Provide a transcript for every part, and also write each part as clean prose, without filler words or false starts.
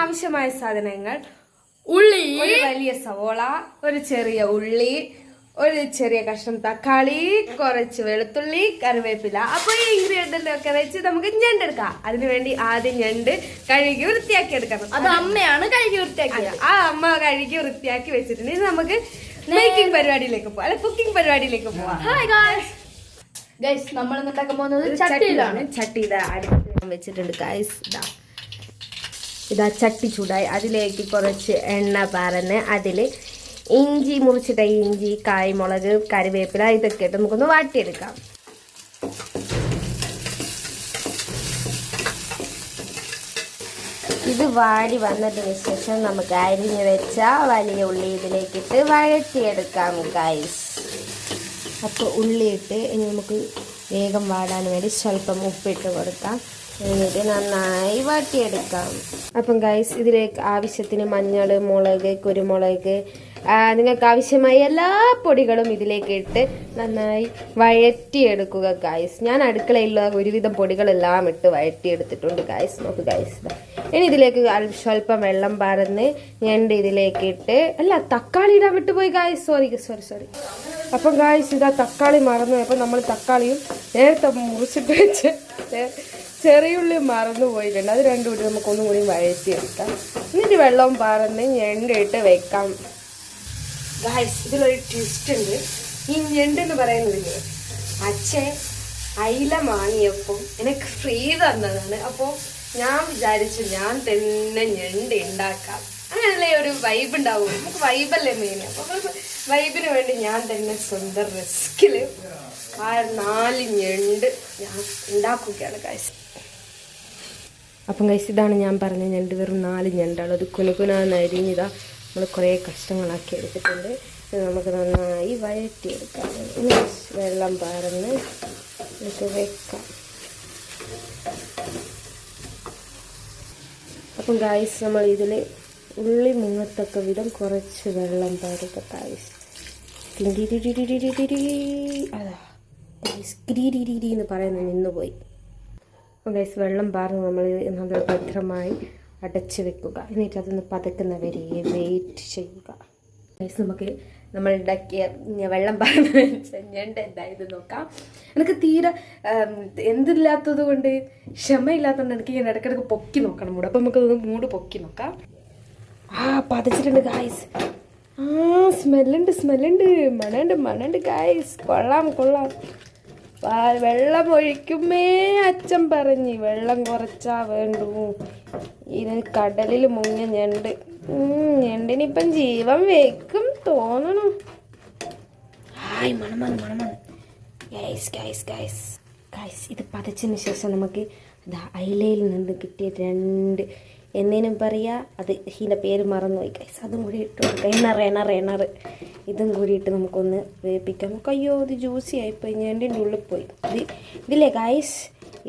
ആവശ്യമായ സാധനങ്ങൾ ഉള്ളി, ഒരു വലിയ സവോള, ഒരു ചെറിയ ഉള്ളി, ഒരു ചെറിയ കഷ്ണം തക്കാളി, കുറച്ച് വെളുത്തുള്ളി, കറിവേപ്പില. അപ്പൊ ഈ ഇൻഗ്രീഡിയന്റ് ഒക്കെ വെച്ച് നമുക്ക് ഞണ്ടെടുക്കാം. അതിനുവേണ്ടി ആദ്യം ഞണ്ട് കഴുകി വൃത്തിയാക്കി എടുക്കണം. അത് അമ്മയാണ് കഴുകി വൃത്തിയാക്കിയത്. ആ അമ്മ കഴുകി വൃത്തിയാക്കി വെച്ചിട്ടുണ്ട്. ഇനി നമുക്ക് മേക്കിംഗ് പരിപാടിയിലേക്ക് പോവാം, അല്ലെ കുക്കിംഗ് പരിപാടിയിലേക്ക് പോവാം. ഹായ് ഗൈസ്, നമ്മൾ ഉണ്ടാക്കാൻ പോകുന്നത് ചട്ടിയിലാണ്. ചട്ടി ഇതാ അടുത്ത് വെച്ചിട്ടുണ്ട് ഗൈസ്. ഇതാ ചട്ടി ചൂടായി. അതിലേക്ക് കുറച്ച് എണ്ണ പറന്ന് അതിൽ ഇഞ്ചി മുറിച്ചിട്ട ഇഞ്ചി, കായ്മുളക്, കറിവേപ്പില ഇതൊക്കെ ഇട്ട് നമുക്കൊന്ന് വാട്ടിയെടുക്കാം. ഇത് വാടി വന്നതിന് ശേഷം നമുക്ക് അരിഞ്ഞ് വെച്ച വലിയ ഉള്ളി ഇതിലേക്കിട്ട് വഴറ്റിയെടുക്കാം ഗൈസ്. അപ്പോൾ ഉള്ളിയിട്ട് ഇനി നമുക്ക് വേഗം വാടാൻ വേണ്ടി സ്വല്പം ഉപ്പിട്ട് കൊടുക്കാം. എന്നിട്ട് നന്നായി വാട്ടിയെടുക്കാം. അപ്പം ഗൈസ് ഇതിലേക്ക് ആവശ്യത്തിന് മഞ്ഞൾ, മുളക്, കുരുമുളക്, നിങ്ങൾക്ക് ആവശ്യമായ എല്ലാ പൊടികളും ഇതിലേക്ക് ഇട്ട് നന്നായി വഴറ്റിയെടുക്കുക ഗൈസ്. ഞാൻ അടുക്കളയിലുള്ള ഒരുവിധം പൊടികളെല്ലാം ഇട്ട് വഴറ്റിയെടുത്തിട്ടുണ്ട് ഗൈസ്. നോക്ക് ഗൈസ്. ഇനി ഇതിലേക്ക് സ്വല്പം വെള്ളം പറന്ന് ഞണ്ട് ഇതിലേക്ക് ഇട്ട്, അല്ല തക്കാളി ഇടാൻ വിട്ടുപോയി ഗൈസ്. സോറി. അപ്പം ഗൈസ് ഇതാ തക്കാളി മറന്നു. അപ്പം നമ്മൾ തക്കാളിയും നേരത്തെ മുറിച്ചിട്ട് വെച്ച് ചെറിയുള്ളി മറന്നു പോയിട്ടുണ്ട്. അത് രണ്ടും കൂടി നമുക്കൊന്നും കൂടി വഴറ്റിയെടുക്കാം. എന്നിട്ട് വെള്ളവും പറന്ന് ഞണ്ടിട്ട് വെക്കാം ഗൈസ്. ഇതിലൊരു ട്വിസ്റ്റ് ഉണ്ട്. ഈ ഞണ്ടെന്ന് പറയുന്നതിന് അച്ഛൻ അയില വാങ്ങിയപ്പോൾ എനിക്ക് ഫ്രീ തന്നതാണ്. അപ്പോൾ ഞാൻ വിചാരിച്ചു ഞാൻ തന്നെ ഞണ്ട് ഉണ്ടാക്കാം. അങ്ങനെയുള്ള ഒരു വൈബ് ഉണ്ടാവും. നമുക്ക് വൈബല്ലേ മെയിൻ. അപ്പോൾ വൈബിന് വേണ്ടി ഞാൻ തന്നെ സ്വന്തം റിസ്കിൽ ആ 4 ഞണ്ട് ഞാൻ ഉണ്ടാക്കുകയാണ് ഗൈസ്. അപ്പം ഗൈസ് ഇതാണ് ഞാൻ പറഞ്ഞ ഞണ്ട്. വെറും 4 ഞണ്ടാണ്. അത് കുനുകുനാന്ന് അരിഞ്ഞിതാ നമ്മൾ കുറേ കഷ്ണങ്ങളാക്കി എടുത്തിട്ടുണ്ട്. നമുക്ക് നന്നായി വഴറ്റിയെടുക്കാം. വെള്ളം പാർന്ന് ഇത് വെക്കാം. അപ്പം ഗൈസ് നമ്മൾ ഇതിൽ ഉള്ളി മുങ്ങത്തക്ക വിധം കുറച്ച് വെള്ളം പാരുക ഗൈസ്. അതാ ഗൈസ് ഗിരിരിരി എന്ന് പറയുന്നത് നിന്നുപോയി. അപ്പം ഗൈസ് വെള്ളം പാർന്ന് നമ്മൾ നല്ല ഭദ്രമായി അടച്ച് വെക്കുക. എന്നിട്ട് അതൊന്ന് പതക്കുന്നവരെ വെയിറ്റ് ചെയ്യുക ഗൈസ്. നമുക്ക് നമ്മൾ ഉണ്ടാക്കിയ വെള്ളം പാർന്ന് വെച്ച ഞണ്ട് എന്തായത് നോക്കാം. എനിക്ക് തീരെ എന്തില്ലാത്തത് കൊണ്ട് ക്ഷമയില്ലാത്തതുകൊണ്ട് എനിക്ക് ഇങ്ങനെ ഇടയ്ക്കിടയ്ക്ക് പൊക്കി നോക്കണം മൂട്. അപ്പം നമുക്കതൊന്ന് മൂട് പൊക്കി നോക്കാം. പതച്ചിട്ടുണ്ട് ഗൈസ്. സ്മെല്ലുണ്ട് മണണ്ട് ഗൈസ്. കൊള്ളാം. വെള്ളം ഒഴിക്കുമേ അച്ഛൻ പറഞ്ഞ് വെള്ളം കുറച്ചാ വേണ്ടു. ഇതിന് കടലിൽ മുങ്ങിയ ഞണ്ട്. ഞണ്ടിനിപ്പം ജീവൻ വെക്കും തോന്നണം. മണം ഗൈസ്. ഇത് പതച്ചതിന് ശേഷം നമുക്ക് അയിലയിൽ നിന്ന് കിട്ടിയ 2 എന്നേനും പറയാ, അത് ഇതിൻ്റെ പേര് മറന്നുപോയി ഗൈസ്. അതും കൂടി ഇട്ട് കൊടുക്കാം. എണർ ഇതും കൂടിയിട്ട് നമുക്കൊന്ന് വേപ്പിക്കാം. അയ്യോ ഇത് ജ്യൂസി ആയിപ്പോയി. ഞണ്ടിൻ്റെ ഉള്ളിൽ പോയി. ഇതില്ലേ ഗൈസ്,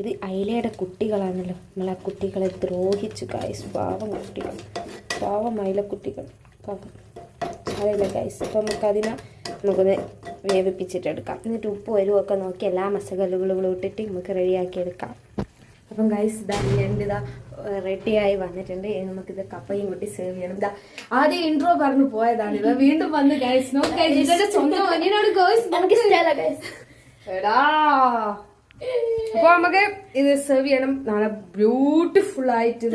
ഇത് അയിലയുടെ കുട്ടികളാണല്ലോ. നമ്മൾ ആ കുട്ടികളെ ദ്രോഹിച്ചു ഗൈസ്. പാവം അയിലക്കുട്ടികൾ പാവം. അറിയില്ല ഗൈസ്. അപ്പോൾ നമുക്കൊന്ന് വേവിപ്പിച്ചിട്ടെടുക്കാം. എന്നിട്ട് ഉപ്പ് വരുമൊക്കെ നോക്കി എല്ലാ മസാലകളും ഇട്ടിട്ട് നമുക്ക് റെഡിയാക്കി എടുക്കാം. അപ്പം ഗൈസ് ഇതാ ഞണ്ടിതാ റെഡിയായി വന്നിട്ടുണ്ട്. നമുക്കിത് കപ്പയും കൂട്ടി സെർവ് ചെയ്യണം. ഇതാ ആദ്യം ഇൻട്രോ പറഞ്ഞു പോയതാണ്. ഇത് വീണ്ടും വന്ന് ഗൈസ് നോക്കിയിട്ട് സ്വന്തം അനിയനോട് എടാ. അപ്പൊ നമുക്ക് ഇത് സെർവ് ചെയ്യണം. നല്ല ബ്യൂട്ടിഫുൾ ആയിട്ട്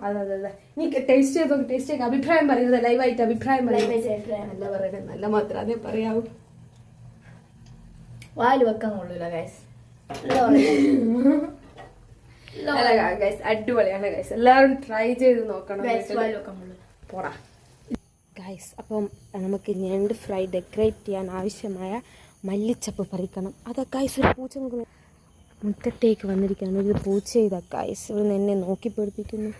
അതെ. നീ ടേസ്റ്റ് ചെയ്ത് അഭിപ്രായം പറയുന്നത് ലൈവായിട്ട് അഭിപ്രായം നല്ല പറയണേ. നല്ല മാത്രം അതേ പറയാവൂ. വായിൽ വെക്കാൻ കൊള്ളൂല ഗൈസ്. അടിപൊളിയാണ് ഗൈസ്. എല്ലാവരും ട്രൈ ചെയ്ത് നോക്കണം പോടാ ഗൈസ്. അപ്പം നമുക്ക് ഞണ്ട് ഫ്രൈ ഡെക്കറേറ്റ് ചെയ്യാൻ ആവശ്യമായ മല്ലിച്ചപ്പ് പറിക്കണം. അതാ ഗൈസ് ഒരു പൂച്ച നോക്കുന്നത് മുറ്റത്തേക്ക് വന്നിരിക്കുകയാണ്. ഒരു പൂച്ച ചെയ്താ ഗൈസ് ഇവിടെ എന്നെ നോക്കി പഠിപ്പിക്കുന്നു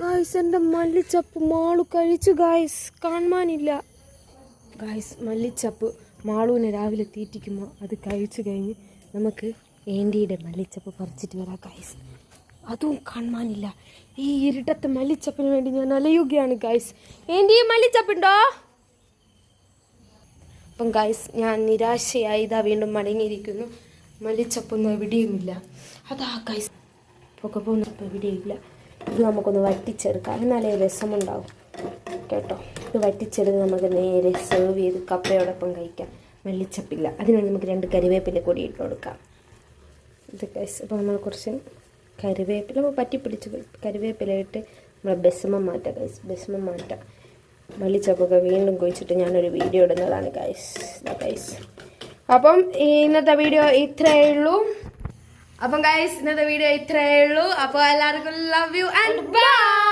ഗൈസ്. എൻ്റെ മല്ലിച്ചപ്പ് മാളു കഴിച്ചു ഗൈസ്. കാണാനില്ല ഗൈസ്. മല്ലിച്ചപ്പ് മാളുവിനെ രാവിലെ തീറ്റിക്കുമ്പോൾ അത് കഴിച്ചു കഴിഞ്ഞ് നമുക്ക് ഏൻ്റിയുടെ മല്ലിച്ചപ്പ് പറിച്ചിട്ട് വരാം ഗൈസ്. അതും കാണാനില്ല. ഈ ഇരുട്ടത്തെ മല്ലിച്ചപ്പിന് വേണ്ടി ഞാൻ അലയുകയാണ് ഗൈസ്. ഏൻ്റി മല്ലിച്ചപ്പുണ്ടോ? അപ്പം ഗൈസ് ഞാൻ നിരാശയായി ഇതാ വീണ്ടും മടങ്ങിയിരിക്കുന്നു. മല്ലിച്ചപ്പൊന്നും എവിടെയുമില്ല. അതാ ഗൈസ് പുക പോകുന്നപ്പോൾ എവിടെയില്ല. ഇത് നമുക്കൊന്ന് വറ്റിച്ചെടുക്കാം, എന്നാലേ രസമുണ്ടാവും കേട്ടോ. ഇത് വറ്റിച്ചെടുത്ത് നമുക്ക് നേരെ സെർവ് ചെയ്ത് കപ്പയോടൊപ്പം കഴിക്കാം. മല്ലിച്ചപ്പില്ല, അതിനുവേണ്ടി നമുക്ക് 2 കരിവേപ്പില കൂടി ഇട്ട് കൊടുക്കാം. ഇത് ഗൈസ്, അപ്പോൾ നമ്മൾ കുറച്ച് കരിവേപ്പില പറ്റി പിടിച്ച് കരിവേപ്പില ഇട്ട് നമ്മളെ ബെസമം മാറ്റാം ഗൈസ്, ബെസമം മാറ്റാം. മല്ലിച്ചപ്പൊക്കെ വീണ്ടും കുഴിച്ചിട്ട് ഞാനൊരു വീഡിയോ ഇടുന്നതാണ് ഗൈസ്. അപ്പം ഇന്നത്തെ വീഡിയോ ഇത്രയേ ഉള്ളൂ. അപ്പോൾ എല്ലാവർക്കും ലവ് യു ആൻഡ് ബൈ.